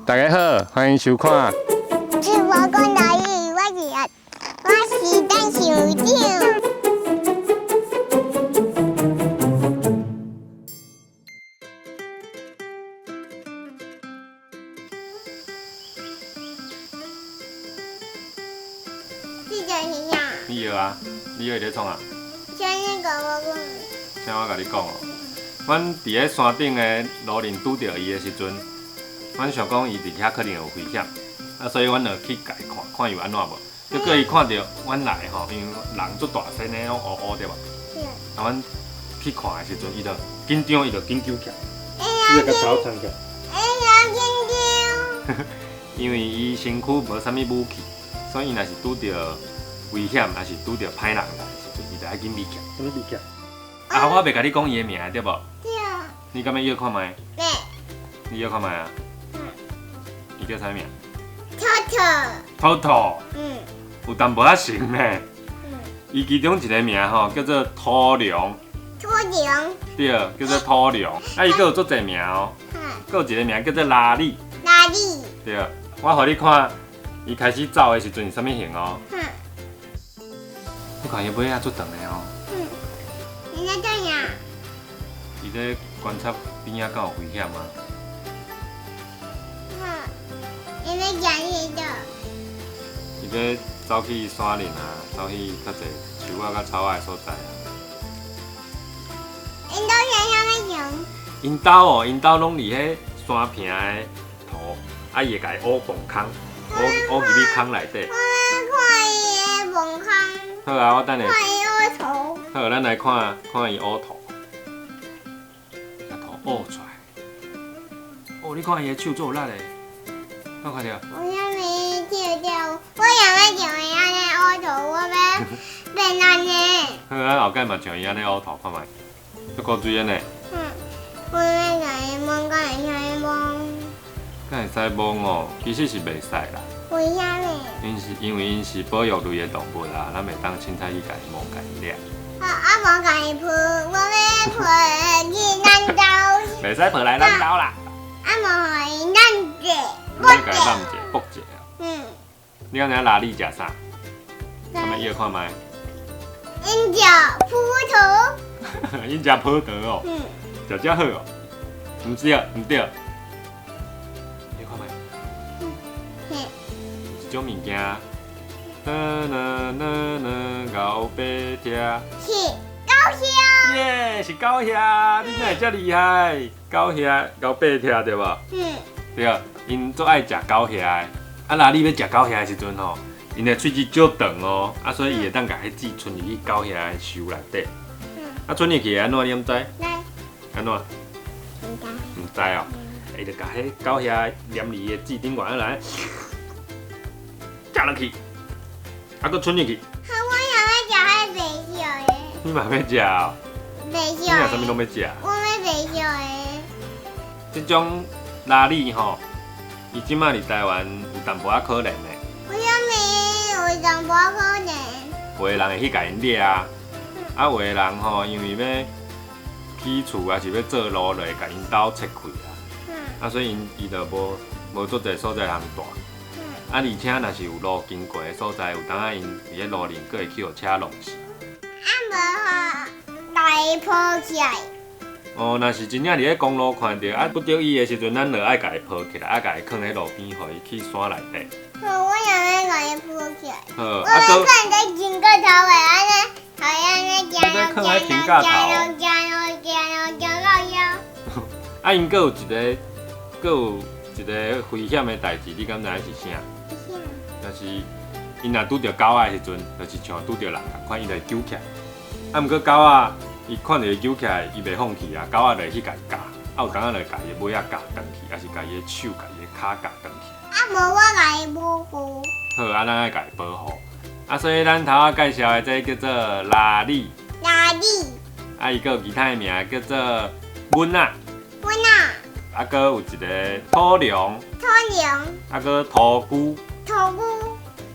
大家好，欢迎收看。是我讲台语，我是等小鸟。这就是啥？你药啊？你药在创啊？像那个我讲。听我甲你讲哦，阮伫咧山顶的路林拄到伊的时阵，阮想讲伊伫遐可能有危险，啊，所以阮就去家看，看伊有安怎无。结果伊看到阮来吼，因为人足大身的，拢乌乌对吧？啊，阮去看的时阵，伊就紧张，伊就紧揪起来，伊就甲头撑起来。因为伊身躯无啥物武器，所以伊若是拄到危险，还是拄到歹人来的时阵，伊就爱紧避起来。什么避起来？啊，我袂甲你讲伊的名对无？对。你敢要约看麦？对。你约看麦啊？伊叫啥名？兔兔。兔兔。有淡薄仔神呢。伊其中一个名吼叫做兔龙。兔龙。对，叫做兔龙。啊，伊佫有足侪名哦。佫有一个名叫做拉力。拉力。对，我互你看，伊开始走的时阵是啥物型哦？你看伊尾仔足长的哦。你在做啥？伊在观察边仔敢有危险吗？伊在讲伊的。伊在走去山林啊，走去较侪树仔甲草仔的所在啊。因兜像啥物样？因兜哦，因兜拢伫迄山坪的土，啊，伊会甲伊挖粪坑，挖入去坑内底。我看伊的粪坑。好啊，我等下。看伊挖土。好，咱来看看伊挖土，把土挖出来。哦，你看伊的手做有力的，我看到。我还没跳跳，我想要像伊安尼挖土，我要变安尼。好，咱后摆嘛像伊安尼挖土，看觅，足够水安尼。我要甲伊摸，甲伊向伊摸。敢会使摸哦？其实是袂使啦。为啥呢？因为因是保育类的动物啦，咱袂当凊彩去甲伊摸、甲伊掠。我甲伊抱，我要抱去咱兜。袂使抱来咱兜啦。互伊咱者，你甲伊揽者、剥者。你敢知影拉力食啥？看觅药看觅。因食葡萄。因食葡萄哦。食遮好哦。毋是啊，毋对。你看觅。一种物件。狗白听。是高兄。耶，是狗兄，你哪会遮厉害？狗兄、狗白听对无？对，因最爱食狗兄的。啊，若你要食狗兄的时阵吼，因的喙齿足长哦，啊，所以伊会当甲迄籽存入去狗兄的手内底。啊，存入去安怎？你毋知？安怎？毋知哦。伊就甲迄狗兄黏伫伊的籽顶管来，食落去，啊，佫存入去。我想要食迄白色的。你嘛要食哦？白色的。你若啥物拢要食？我要白色的。这种拉力吼，伊即马伫台湾有淡薄仔可能的。为什么有淡薄可能？有的人会去甲因掠啊，啊有的人吼，因为要起厝还是要做路，就会甲因兜拆开啊。啊，所以伊就无足侪所在通住。啊，而且若是有路经过的所在，有当啊因伫咧路林，佫会去互车弄死。无吼，来抱起来。哦，若是真正伫咧公路看到啊不得意的时阵，咱就爱甲伊抱起来，啊甲伊放喺路边，互伊去山内底。我想要甲伊抱起来。好，我要看在金个头的安尼，好安尼行到到腰。啊，因佫有一个危险的代志，你敢知影是啥？就是因若拄着狗仔的时阵，就是像拄着人共款，伊就会揪起来。啊，毋过狗仔伊看到伊揪起来，伊袂放弃啊，狗仔就会去甲伊夹，啊有当啊就甲伊的尾仔夹转去，还是甲伊的手、甲伊的骹夹转去。无我甲伊保护。好，啊咱爱甲伊保护。啊，所以咱头仔介绍的这叫做拉力。拉力。啊，伊佫有其他的名叫做蚊仔。蚊仔。啊，佫有一个土龙。土龙。啊，佫土龟。土龟。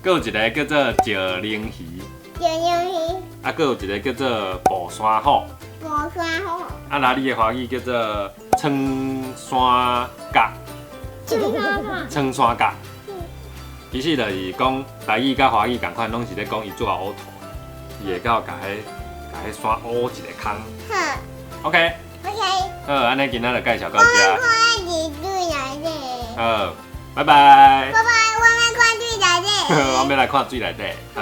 佫有一个叫做石灵鱼。石灵鱼。啊，佫有一个叫做步山虎。步山虎。啊，拉力的华语叫做撑山甲。穿山甲。其实就是讲台语甲华语共款，拢是咧讲伊做啊乌土，伊会到甲迄山乌一个坑。哼 OK， ，OK，好，安尼今仔就介绍到我这。们看几对来的。好，拜拜。爸爸，我们看对来的。我们要来看水内底。好。